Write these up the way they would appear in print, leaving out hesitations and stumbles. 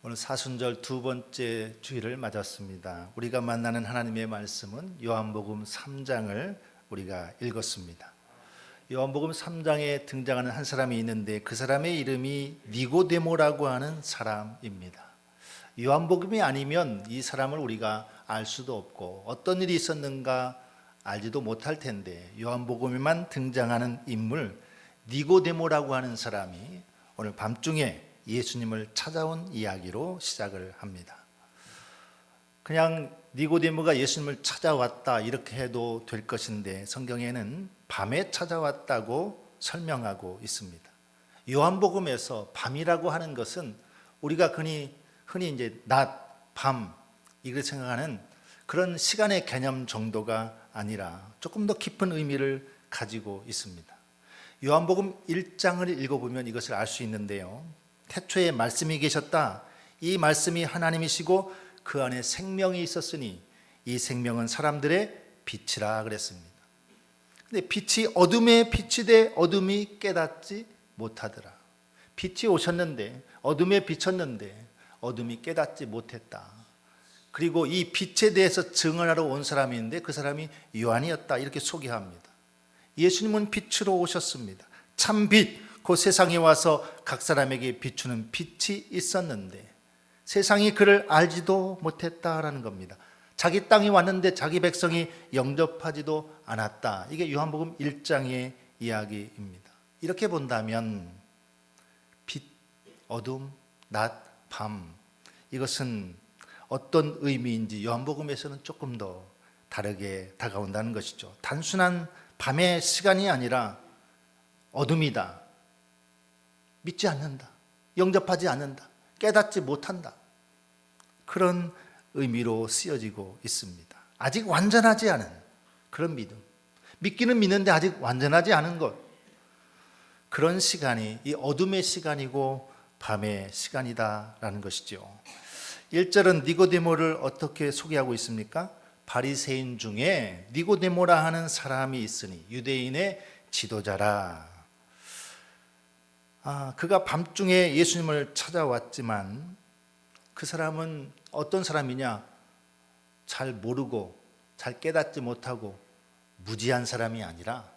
오늘 사순절 두 번째 주일을 맞았습니다. 우리가 만나는 하나님의 말씀은 요한복음 3장을 우리가 읽었습니다. 요한복음 3장에 등장하는 한 사람이 있는데 그 사람의 이름이 니고데모라고 하는 사람입니다. 요한복음이 아니면 이 사람을 우리가 알 수도 없고 어떤 일이 있었는가 알지도 못할 텐데 요한복음에만 등장하는 인물 니고데모라고 하는 사람이 오늘 밤중에 예수님을 찾아온 이야기로 시작을 합니다. 그냥 니고데모가 예수님을 찾아왔다 이렇게 해도 될 것인데 성경에는 밤에 찾아왔다고 설명하고 있습니다. 요한복음에서 밤이라고 하는 것은 우리가 흔히 이제 낮, 밤 이렇게 생각하는 그런 시간의 개념 정도가 아니라 조금 더 깊은 의미를 가지고 있습니다. 요한복음 1장을 읽어보면 이것을 알 수 있는데요. 태초에 말씀이 계셨다. 이 말씀이 하나님이시고 그 안에 생명이 있었으니 이 생명은 사람들의 빛이라 그랬습니다. 근데 빛이 어둠에 비치되 어둠이 깨닫지 못하더라. 빛이 오셨는데 어둠에 비쳤는데 어둠이 깨닫지 못했다. 그리고 이 빛에 대해서 증언하러 온 사람이 있는데 그 사람이 요한이었다 이렇게 소개합니다. 예수님은 빛으로 오셨습니다. 참 빛, 그 세상에 와서 각 사람에게 비추는 빛이 있었는데 세상이 그를 알지도 못했다라는 겁니다. 자기 땅에 왔는데 자기 백성이 영접하지도 않았다. 이게 요한복음 1장의 이야기입니다. 이렇게 본다면 빛, 어둠, 낮, 밤 이것은 어떤 의미인지 요한복음에서는 조금 더 다르게 다가온다는 것이죠. 단순한 밤의 시간이 아니라 어둠이다. 믿지 않는다. 영접하지 않는다. 깨닫지 못한다. 그런 의미로 쓰여지고 있습니다. 아직 완전하지 않은 그런 믿음. 믿기는 믿는데 아직 완전하지 않은 것. 그런 시간이 이 어둠의 시간이고 밤의 시간이다라는 것이죠. 1절은 니고데모를 어떻게 소개하고 있습니까? 바리새인 중에 니고데모라 하는 사람이 있으니 유대인의 지도자라. 그가 밤중에 예수님을 찾아왔지만 그 사람은 어떤 사람이냐? 잘 모르고 잘 깨닫지 못하고 무지한 사람이 아니라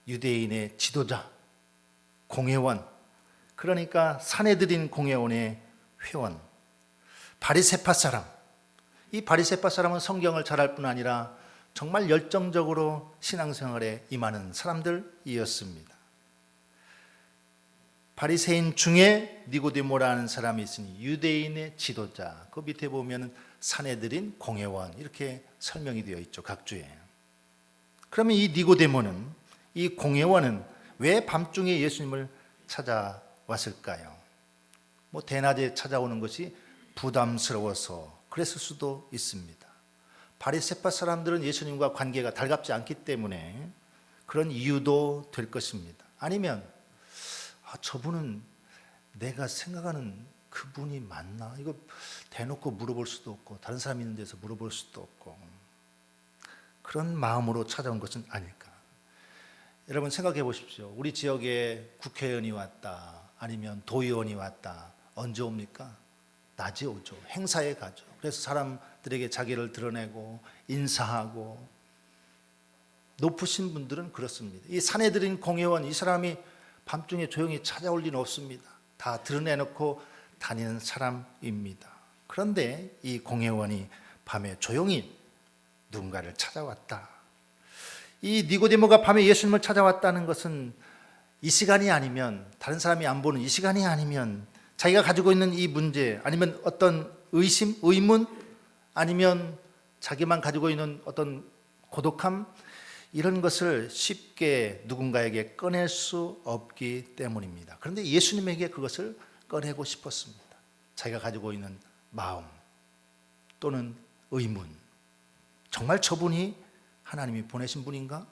유대인의 지도자, 공회원, 그러니까 사내들인 공회원의 회원, 바리새파 사람. 이 바리새파 사람은 성경을 잘 알 뿐 아니라 정말 열정적으로 신앙생활에 임하는 사람들이었습니다. 바리새인 중에 니고데모라는 사람이 있으니 유대인의 지도자. 그 밑에 보면 사내들인 공회원 이렇게 설명이 되어 있죠. 각 주에. 그러면 이 니고데모는 이 공회원은 왜 밤중에 예수님을 찾아왔을까요? 대낮에 찾아오는 것이 부담스러워서 그랬을 수도 있습니다. 바리새파 사람들은 예수님과 관계가 달갑지 않기 때문에 그런 이유도 될 것입니다. 아니면 저분은 내가 생각하는 그분이 맞나? 이거 대놓고 물어볼 수도 없고 다른 사람이 있는 데서 물어볼 수도 없고 그런 마음으로 찾아온 것은 아닐까? 여러분 생각해 보십시오. 우리 지역에 국회의원이 왔다 아니면 도의원이 왔다 언제 옵니까? 낮에 오죠. 행사에 가죠. 그래서 사람들에게 자기를 드러내고 인사하고 높으신 분들은 그렇습니다. 이 사내들인 공회원 이 사람이 밤중에 조용히 찾아올 리는 없습니다. 다 드러내놓고 다니는 사람입니다. 그런데 이 공회원이 밤에 조용히 누군가를 찾아왔다. 이 니고데모가 밤에 예수님을 찾아왔다는 것은 이 시간이 아니면 다른 사람이 안 보는 이 시간이 아니면 자기가 가지고 있는 이 문제 아니면 어떤 의심, 의문 아니면 자기만 가지고 있는 어떤 고독함 이런 것을 쉽게 누군가에게 꺼낼 수 없기 때문입니다. 그런데 예수님에게 그것을 꺼내고 싶었습니다. 자기가 가지고 있는 마음 또는 의문. 정말 저분이 하나님이 보내신 분인가?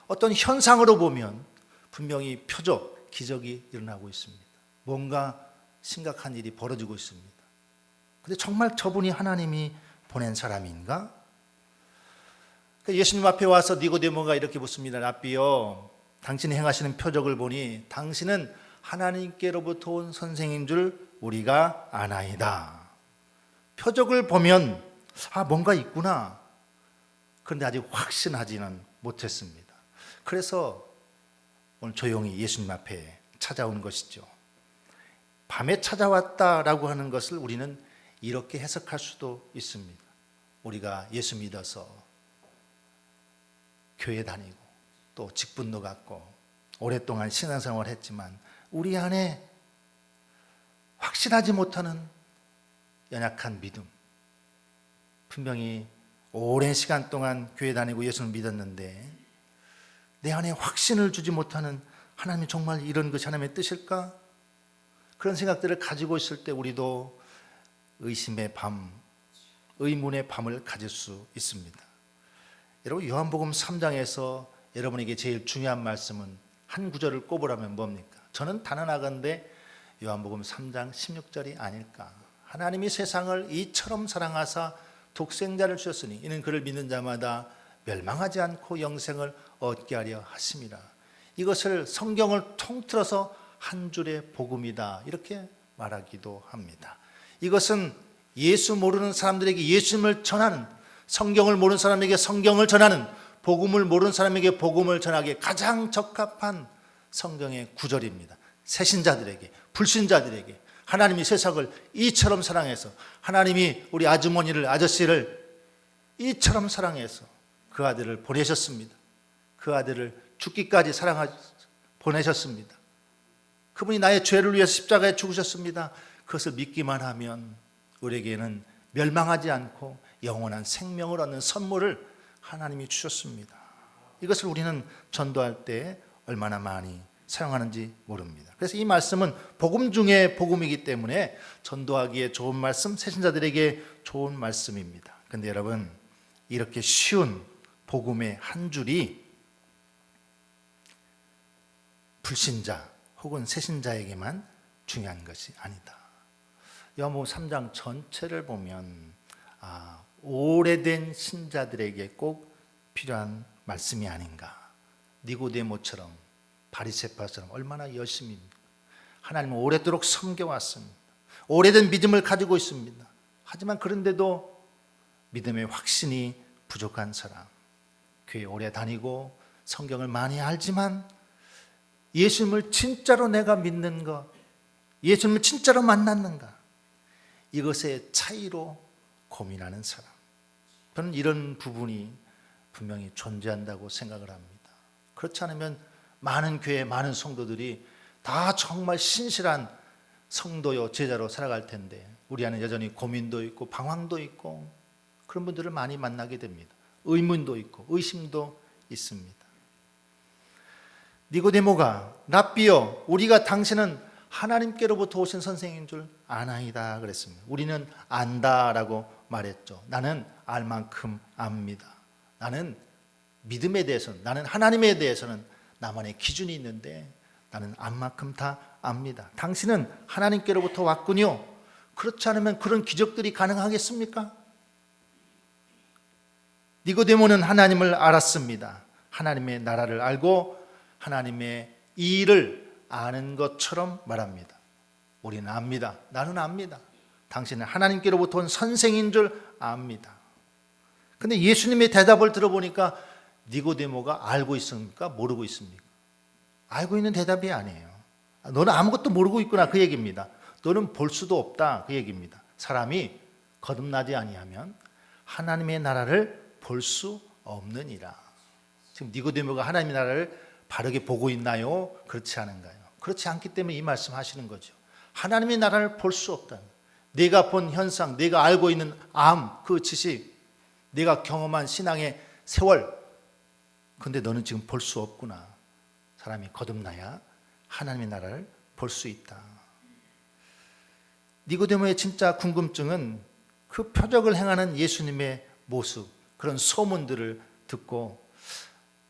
어떤 현상으로 보면 분명히 표적, 기적이 일어나고 있습니다. 뭔가 심각한 일이 벌어지고 있습니다. 근데 정말 저분이 하나님이 보낸 사람인가? 예수님 앞에 와서 니고데모가 이렇게 묻습니다. 랍비요, 당신이 행하시는 표적을 보니 당신은 하나님께로부터 온 선생인 줄 우리가 아나이다. 표적을 보면 뭔가 있구나. 그런데 아직 확신하지는 못했습니다. 그래서 오늘 조용히 예수님 앞에 찾아온 것이죠. 밤에 찾아왔다라고 하는 것을 우리는 이렇게 해석할 수도 있습니다. 우리가 예수 믿어서 교회 다니고 또 직분도 갖고 오랫동안 신앙생활을 했지만 우리 안에 확신하지 못하는 연약한 믿음, 분명히 오랜 시간 동안 교회 다니고 예수를 믿었는데 내 안에 확신을 주지 못하는, 하나님이 정말 이런 것이 하나님의 뜻일까? 그런 생각들을 가지고 있을 때 우리도 의심의 밤, 의문의 밤을 가질 수 있습니다. 여러분, 요한복음 3장에서 여러분에게 제일 중요한 말씀은 한 구절을 꼽으라면 뭡니까? 저는 단언하건대 요한복음 3장 16절이 아닐까. 하나님이 세상을 이처럼 사랑하사 독생자를 주셨으니 이는 그를 믿는 자마다 멸망하지 않고 영생을 얻게 하려 하심이라. 이것을 성경을 통틀어서 한 줄의 복음이다, 이렇게 말하기도 합니다. 이것은 예수 모르는 사람들에게 예수님을 전하는, 성경을 모르는 사람에게 성경을 전하는, 복음을 모르는 사람에게 복음을 전하기에 가장 적합한 성경의 구절입니다. 새신자들에게, 불신자들에게 하나님이 세상을 이처럼 사랑해서, 하나님이 우리 아주머니를, 아저씨를 이처럼 사랑해서 그 아들을 보내셨습니다. 그 아들을 죽기까지 보내셨습니다. 그분이 나의 죄를 위해서 십자가에 죽으셨습니다. 그것을 믿기만 하면 우리에게는 멸망하지 않고 영원한 생명을 얻는 선물을 하나님이 주셨습니다. 이것을 우리는 전도할 때 얼마나 많이 사용하는지 모릅니다. 그래서 이 말씀은 복음 중에 복음이기 때문에 전도하기에 좋은 말씀, 새신자들에게 좋은 말씀입니다. 그런데 여러분, 이렇게 쉬운 복음의 한 줄이 불신자 혹은 새신자에게만 중요한 것이 아니다. 요한복음 3장 전체를 보면 오래된 신자들에게 꼭 필요한 말씀이 아닌가. 니고데모처럼, 바리새파처럼 얼마나 열심히 하나님을 오래도록 섬겨왔습니다. 오래된 믿음을 가지고 있습니다. 하지만 그런데도 믿음의 확신이 부족한 사람, 교회 오래 다니고 성경을 많이 알지만 예수님을 진짜로 내가 믿는 것, 예수님을 진짜로 만났는가, 이것의 차이로 고민하는 사람, 저는 이런 부분이 분명히 존재한다고 생각을 합니다. 그렇지 않으면 많은 교회, 많은 성도들이 다 정말 신실한 성도요, 제자로 살아갈 텐데 우리 안에 여전히 고민도 있고 방황도 있고 그런 분들을 많이 만나게 됩니다. 의문도 있고 의심도 있습니다. 니고데모가 랍비여, 우리가 당신은 하나님께로부터 오신 선생인 줄 아나이다 그랬습니다. 우리는 안다라고 말했죠. 나는 알 만큼 압니다. 나는 믿음에 대해서는, 나는 하나님에 대해서는 나만의 기준이 있는데 나는 안 만큼 다 압니다. 당신은 하나님께로부터 왔군요. 그렇지 않으면 그런 기적들이 가능하겠습니까? 니고데모는 하나님을 알았습니다. 하나님의 나라를 알고 하나님의 일을 아는 것처럼 말합니다. 우리는 압니다. 나는 압니다. 당신은 하나님께로부터 온 선생인 줄 압니다. 근데 예수님의 대답을 들어보니까 니고데모가 알고 있습니까? 모르고 있습니까? 알고 있는 대답이 아니에요. 너는 아무것도 모르고 있구나, 그 얘기입니다. 너는 볼 수도 없다, 그 얘기입니다. 사람이 거듭나지 아니하면 하나님의 나라를 볼 수 없느니라. 지금 니고데모가 하나님의 나라를 바르게 보고 있나요? 그렇지 않은가요? 그렇지 않기 때문에 이 말씀 하시는 거죠. 하나님의 나라를 볼 수 없다. 내가 본 현상, 내가 알고 있는 그 지식, 내가 경험한 신앙의 세월, 근데 너는 지금 볼 수 없구나. 사람이 거듭나야 하나님의 나라를 볼 수 있다. 니고데모의 진짜 궁금증은 그 표적을 행하는 예수님의 모습, 그런 소문들을 듣고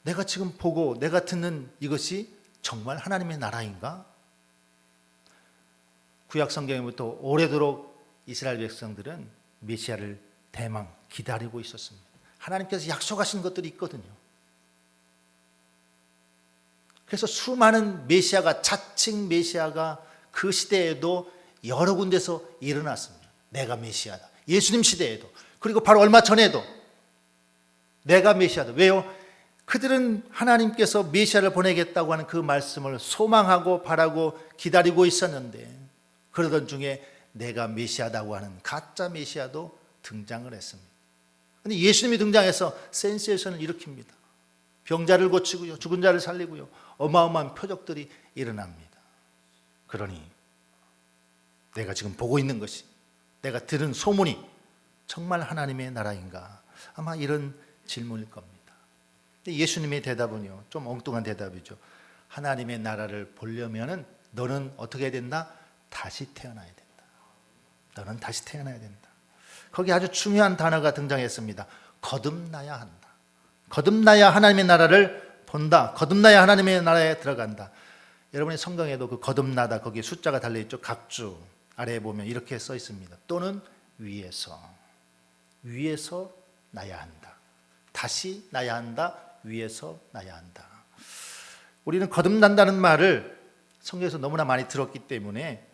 내가 지금 보고 내가 듣는 이것이 정말 하나님의 나라인가? 구약 성경부터 오래도록 이스라엘 백성들은 메시아를 대망 기다리고 있었습니다. 하나님께서 약속하신 것들이 있거든요. 그래서 수많은 메시아가, 자칭 메시아가 그 시대에도 여러 군데서 일어났습니다. 내가 메시아다. 예수님 시대에도, 그리고 바로 얼마 전에도 내가 메시아다. 왜요? 그들은 하나님께서 메시아를 보내겠다고 하는 그 말씀을 소망하고 바라고 기다리고 있었는데, 그러던 중에 내가 메시아다고 하는 가짜 메시아도 등장을 했습니다. 그런데 예수님이 등장해서 센세이션을 일으킵니다. 병자를 고치고요, 죽은 자를 살리고요, 어마어마한 표적들이 일어납니다. 그러니 내가 지금 보고 있는 것이, 내가 들은 소문이 정말 하나님의 나라인가? 아마 이런 질문일 겁니다. 근데 예수님의 대답은요, 좀 엉뚱한 대답이죠. 하나님의 나라를 보려면은 너는 어떻게 해야 된다? 다시 태어나야 된다. 너는 다시 태어나야 된다. 거기 아주 중요한 단어가 등장했습니다. 거듭나야 한다. 거듭나야 하나님의 나라를 본다. 거듭나야 하나님의 나라에 들어간다. 여러분의 성경에도 그 거듭나다, 거기에 숫자가 달려있죠. 각주 아래에 보면 이렇게 써 있습니다. 또는 위에서 나야 한다. 다시 나야 한다. 위에서 나야 한다. 우리는 거듭난다는 말을 성경에서 너무나 많이 들었기 때문에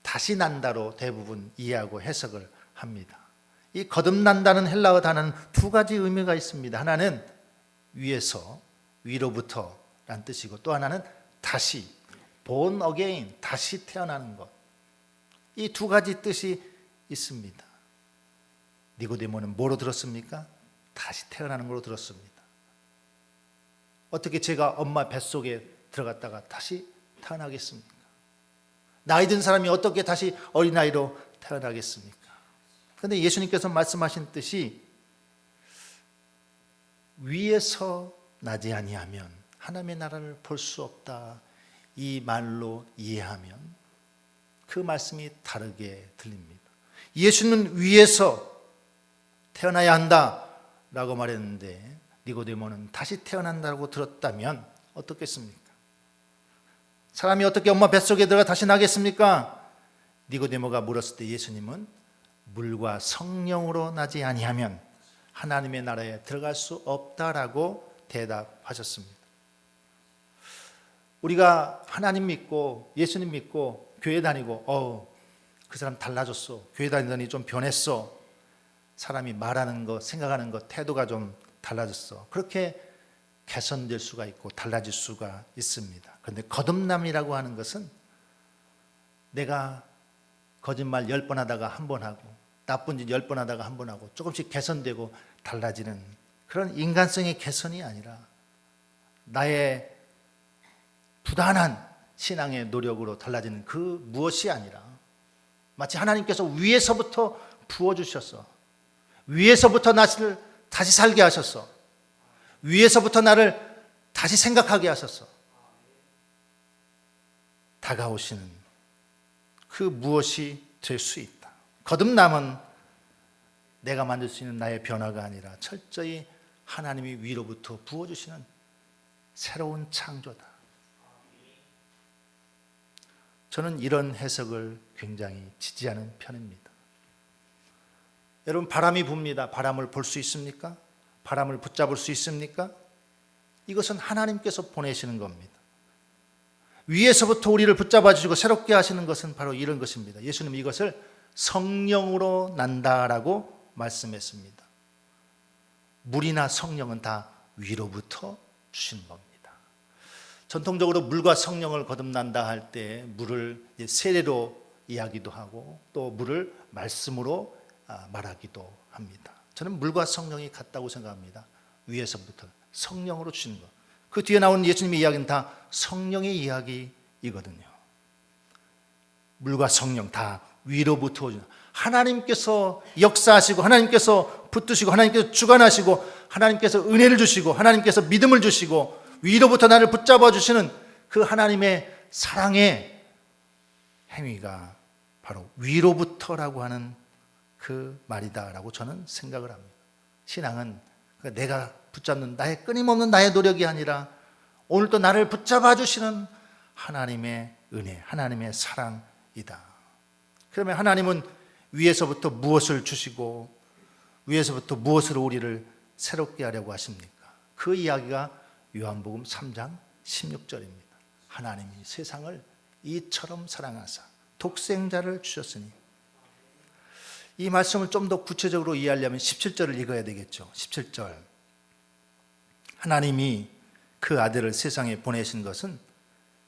다시 난다로 대부분 이해하고 해석을 합니다. 이 거듭난다는 헬라어 단어는 두 가지 의미가 있습니다. 하나는 위에서, 위로부터 라는 뜻이고, 또 하나는 다시, born again, 다시 태어나는 것. 이 두 가지 뜻이 있습니다. 니고데모는 뭐로 들었습니까? 다시 태어나는 걸로 들었습니다. 어떻게 제가 엄마 뱃속에 들어갔다가 다시 태어나겠습니까? 나이 든 사람이 어떻게 다시 어린아이로 태어나겠습니까? 그런데 예수님께서 말씀하신 뜻이 위에서 나지 아니하면 하나님의 나라를 볼 수 없다, 이 말로 이해하면 그 말씀이 다르게 들립니다. 예수는 위에서 태어나야 한다라고 말했는데, 니고데모는 다시 태어난다고 들었다면 어떻겠습니까? 사람이 어떻게 엄마 뱃속에 들어가 다시 나겠습니까? 니고데모가 물었을 때 예수님은 물과 성령으로 나지 아니하면 하나님의 나라에 들어갈 수 없다라고 대답하셨습니다. 우리가 하나님 믿고 예수님 믿고 교회 다니고 그 사람 달라졌어, 교회 다니더니 좀 변했어, 사람이 말하는 것, 생각하는 것, 태도가 좀 달라졌어, 그렇게 개선될 수가 있고 달라질 수가 있습니다. 그런데 거듭남이라고 하는 것은 내가 거짓말 10번 하다가 한 번 하고, 나쁜 짓 10번 하다가 한 번 하고, 조금씩 개선되고 달라지는 그런 인간성의 개선이 아니라 나의 부단한 신앙의 노력으로 달라지는 그 무엇이 아니라, 마치 하나님께서 위에서부터 부어주셔서, 위에서부터 나를 다시 살게 하셨어, 위에서부터 나를 다시 생각하게 하셨어, 다가오시는 그 무엇이 될 수 있다. 거듭남은 내가 만들 수 있는 나의 변화가 아니라 철저히 하나님이 위로부터 부어주시는 새로운 창조다. 저는 이런 해석을 굉장히 지지하는 편입니다. 여러분, 바람이 붑니다. 바람을 볼 수 있습니까? 바람을 붙잡을 수 있습니까? 이것은 하나님께서 보내시는 겁니다. 위에서부터 우리를 붙잡아 주시고 새롭게 하시는 것은 바로 이런 것입니다. 예수님이 이것을 성령으로 난다라고 말씀했습니다. 물이나 성령은 다 위로부터 주시는 겁니다. 전통적으로 물과 성령을 거듭난다 할 때 물을 세례로 이야기도 하고 또 물을 말씀으로 말하기도 합니다. 저는 물과 성령이 같다고 생각합니다. 위에서부터 성령으로 주시는 것. 그 뒤에 나오는 예수님의 이야기는 다 성령의 이야기이거든요. 물과 성령 다 위로부터 오죠. 하나님께서 역사하시고 하나님께서 붙드시고 하나님께서 주관하시고 하나님께서 은혜를 주시고 하나님께서 믿음을 주시고 위로부터 나를 붙잡아 주시는 그 하나님의 사랑의 행위가 바로 위로부터라고 하는 그 말이다라고 저는 생각을 합니다. 신앙은 내가 붙잡는 나의 끊임없는 나의 노력이 아니라 오늘도 나를 붙잡아 주시는 하나님의 은혜, 하나님의 사랑이다. 그러면 하나님은 위에서부터 무엇을 주시고 위에서부터 무엇으로 우리를 새롭게 하려고 하십니까? 그 이야기가 요한복음 3장 16절입니다. 하나님이 세상을 이처럼 사랑하사 독생자를 주셨으니, 이 말씀을 좀 더 구체적으로 이해하려면 17절을 읽어야 되겠죠. 17절, 하나님이 그 아들을 세상에 보내신 것은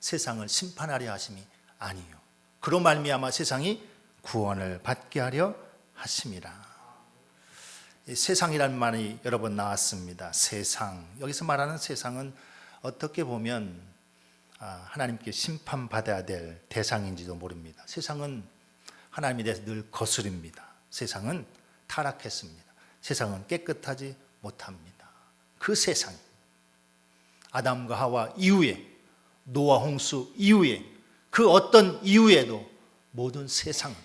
세상을 심판하려 하심이 아니요 그로 말미암아 세상이 구원을 받게 하려 하심이라. 세상이라는 말이 여러 번 나왔습니다. 세상, 여기서 말하는 세상은 어떻게 보면 하나님께 심판받아야 될 대상인지도 모릅니다. 세상은 하나님에 대해서 늘 거스릅니다. 세상은 타락했습니다. 세상은 깨끗하지 못합니다. 그 세상, 아담과 하와 이후에, 노아 홍수 이후에, 그 어떤 이후에도 모든 세상은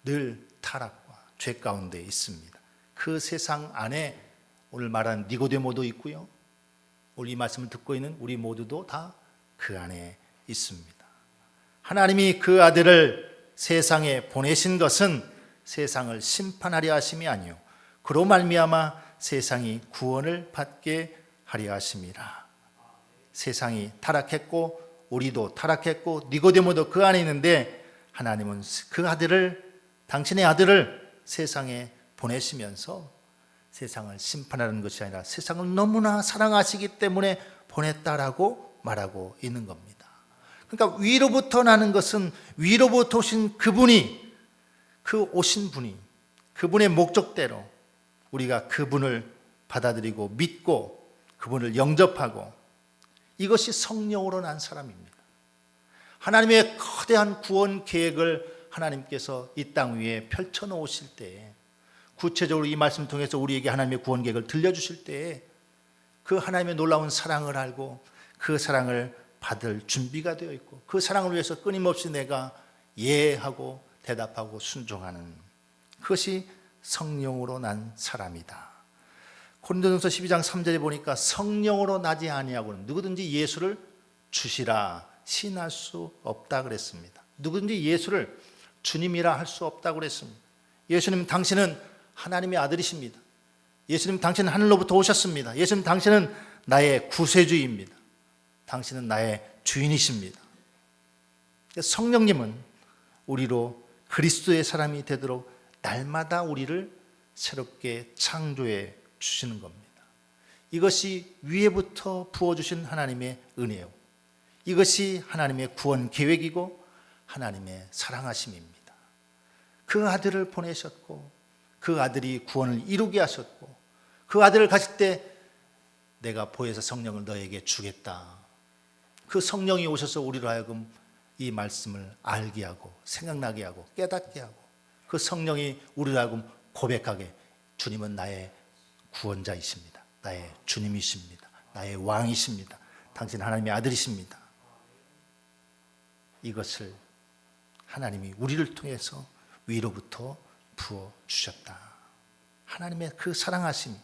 늘 타락과 죄 가운데 있습니다. 그 세상 안에 오늘 말한 니고데모도 있고요, 오늘 이 말씀을 듣고 있는 우리 모두도 다 그 안에 있습니다. 하나님이 그 아들을 세상에 보내신 것은 세상을 심판하려 하심이 아니요 그로 말미암아 세상이 구원을 받게 하려 하심이라. 세상이 타락했고 우리도 타락했고 니고데모도 그 안에 있는데, 하나님은 그 아들을, 당신의 아들을 세상에 보내시면서 세상을 심판하는 것이 아니라 세상을 너무나 사랑하시기 때문에 보냈다라고 말하고 있는 겁니다. 그러니까 위로부터 나는 것은 위로부터 오신 그분이, 그 오신 분이, 그분의 목적대로 우리가 그분을 받아들이고 믿고 그분을 영접하고, 이것이 성령으로 난 사람입니다. 하나님의 거대한 구원 계획을 하나님께서 이 땅 위에 펼쳐놓으실 때에, 구체적으로 이 말씀을 통해서 우리에게 하나님의 구원 계획을 들려주실 때에 그 하나님의 놀라운 사랑을 알고 그 사랑을 받을 준비가 되어 있고, 그 사랑을 위해서 끊임없이 내가 예하고 대답하고 순종하는, 그것이 성령으로 난 사람이다. 고린도전서 12장 3절에 보니까 성령으로 나지 아니하고는 누구든지 예수를 주시라 시인할 수 없다 그랬습니다. 누구든지 예수를 주님이라 할 수 없다 그랬습니다. 예수님, 당신은 하나님의 아들이십니다. 예수님, 당신은 하늘로부터 오셨습니다. 예수님, 당신은 나의 구세주입니다. 당신은 나의 주인이십니다. 성령님은 우리로 그리스도의 사람이 되도록 날마다 우리를 새롭게 창조해 주시는 겁니다. 이것이 위에부터 부어주신 하나님의 은혜요, 이것이 하나님의 구원 계획이고 하나님의 사랑하심입니다. 그 아들을 보내셨고 그 아들이 구원을 이루게 하셨고, 그 아들을 가실 때 내가 보혜사 성령을 너에게 주겠다. 그 성령이 오셔서 우리로 하여금 이 말씀을 알게 하고 생각나게 하고 깨닫게 하고, 그 성령이 우리로 하여금 고백하게, 주님은 나의 구원자이십니다. 나의 주님이십니다. 나의 왕이십니다. 당신 하나님의 아들이십니다. 이것을 하나님이 우리를 통해서 위로부터 부어주셨다. 하나님의 그 사랑하심이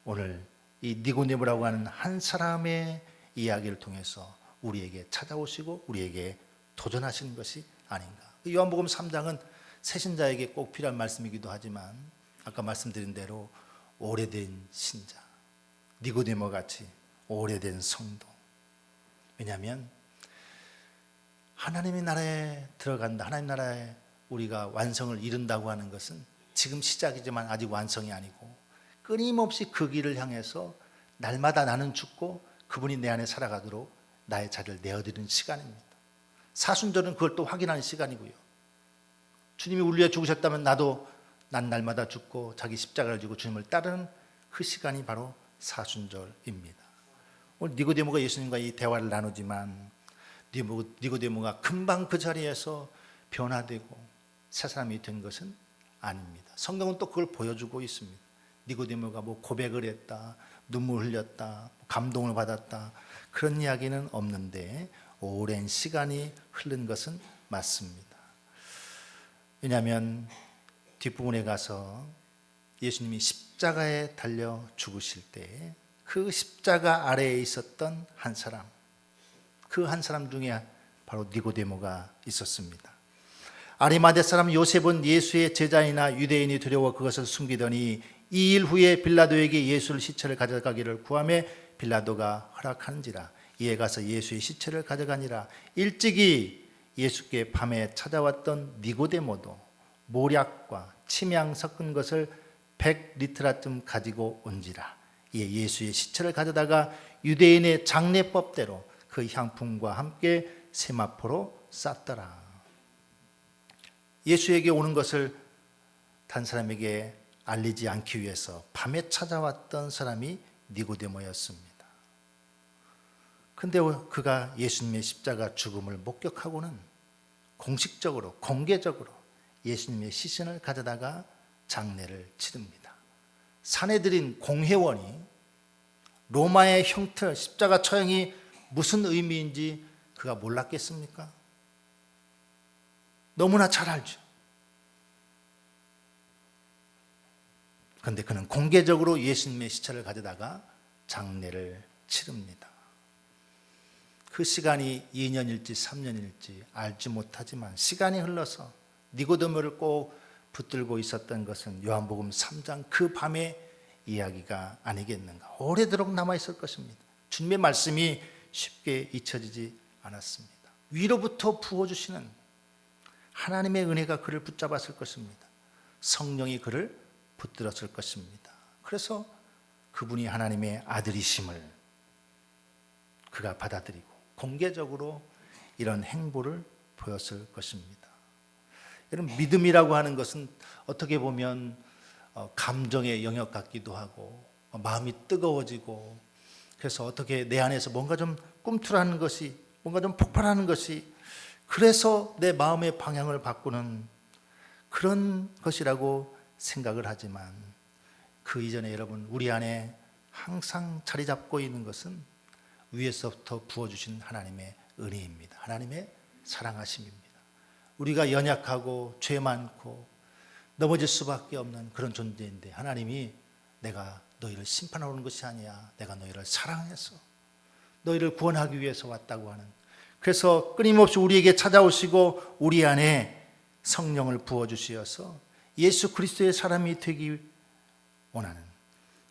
오늘 이 니고데모라고 하는 한 사람의 이야기를 통해서 우리에게 찾아오시고 우리에게 도전하시는 것이 아닌가. 요한복음 3장은 새신자에게 꼭 필요한 말씀이기도 하지만, 아까 말씀드린 대로 오래된 신자, 니고데모 같이 오래된 성도. 왜냐하면 하나님의 나라에 들어간다, 하나님 나라에 우리가 완성을 이룬다고 하는 것은 지금 시작이지만 아직 완성이 아니고, 끊임없이 그 길을 향해서 날마다 나는 죽고 그분이 내 안에 살아가도록 나의 자리를 내어드리는 시간입니다. 사순절은 그걸 또 확인하는 시간이고요. 주님이 우리 위해 죽으셨다면 난 날마다 죽고 자기 십자가를 지고 주님을 따르는 그 시간이 바로 사순절입니다. 오늘 니고데모가 예수님과 이 대화를 나누지만 니고데모가 금방 그 자리에서 변화되고 새 사람이 된 것은 아닙니다. 성경은 또 그걸 보여주고 있습니다. 니고데모가 뭐 고백을 했다, 눈물 흘렸다, 감동을 받았다, 그런 이야기는 없는데 오랜 시간이 흐른 것은 맞습니다. 왜냐하면 뒷부분에 가서 예수님이 십자가에 달려 죽으실 때 그 십자가 아래에 있었던 한 사람, 그 한 사람 중에 바로 니고데모가 있었습니다. 아리마대 사람 요셉은 예수의 제자이나 유대인이 두려워 그것을 숨기더니 2일 후에 빌라도에게 예수를 시체를 가져가기를 구하며 빌라도가 허락하는지라. 이에 가서 예수의 시체를 가져가니라. 일찍이 예수께 밤에 찾아왔던 니고데모도 모략과 침향 섞은 것을 100리트라쯤 가지고 온지라. 이에 예수의 시체를 가져다가 유대인의 장례법대로 그 향품과 함께 세마포로 쌌더라. 예수에게 오는 것을 단 사람에게 알리지 않기 위해서 밤에 찾아왔던 사람이 니고데모였습니다. 근데 그가 예수님의 십자가 죽음을 목격하고는 공식적으로 공개적으로 예수님의 시신을 가져다가 장례를 치릅니다. 사내들인 공회원이 로마의 형틀 십자가 처형이 무슨 의미인지 그가 몰랐겠습니까? 너무나 잘 알죠. 그런데 그는 공개적으로 예수님의 시체를 가져다가 장례를 치릅니다. 그 시간이 2년일지 3년일지 알지 못하지만 시간이 흘러서 니고데모를 꼭 붙들고 있었던 것은 요한복음 3장 그 밤의 이야기가 아니겠는가. 오래도록 남아있을 것입니다. 주님의 말씀이 쉽게 잊혀지지 않았습니다. 위로부터 부어주시는 하나님의 은혜가 그를 붙잡았을 것입니다. 성령이 그를 붙들었을 것입니다. 그래서 그분이 하나님의 아들이심을 그가 받아들이고 공개적으로 이런 행보를 보였을 것입니다. 여러분, 믿음이라고 하는 것은 어떻게 보면 감정의 영역 같기도 하고 마음이 뜨거워지고 그래서 어떻게 내 안에서 뭔가 좀 꿈틀하는 것이 뭔가 좀 폭발하는 것이 그래서 내 마음의 방향을 바꾸는 그런 것이라고 생각을 하지만 그 이전에 여러분 우리 안에 항상 자리 잡고 있는 것은 위에서부터 부어주신 하나님의 은혜입니다. 하나님의 사랑하심입니다. 우리가 연약하고 죄 많고 넘어질 수밖에 없는 그런 존재인데 하나님이 내가 너희를 심판하러 오는 것이 아니야. 내가 너희를 사랑해서 너희를 구원하기 위해서 왔다고 하는, 그래서 끊임없이 우리에게 찾아오시고 우리 안에 성령을 부어주시어서 예수 그리스도의 사람이 되기 원하는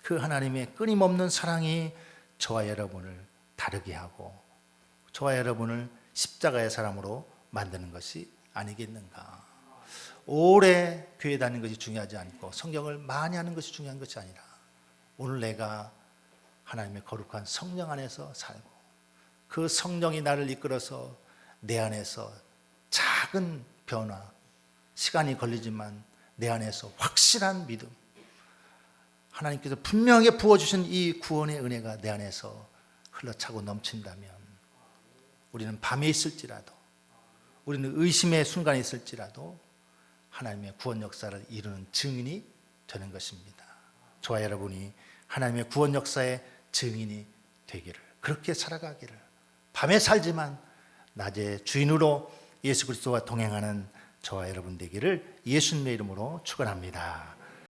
그 하나님의 끊임없는 사랑이 저와 여러분을 다르게 하고 저와 여러분을 십자가의 사람으로 만드는 것이 아니겠는가. 오래 교회 다니는 것이 중요하지 않고 성경을 많이 하는 것이 중요한 것이 아니라 오늘 내가 하나님의 거룩한 성령 안에서 살고 그 성령이 나를 이끌어서 내 안에서 작은 변화, 시간이 걸리지만 내 안에서 확실한 믿음, 하나님께서 분명하게 부어주신 이 구원의 은혜가 내 안에서 흘러차고 넘친다면 우리는 밤에 있을지라도 우리는 의심의 순간에 있을지라도 하나님의 구원 역사를 이루는 증인이 되는 것입니다. 저와 여러분이 하나님의 구원 역사의 증인이 되기를, 그렇게 살아가기를, 밤에 살지만 낮에 주인으로 예수 그리스도와 동행하는 저와 여러분 되기를 예수님의 이름으로 축원합니다.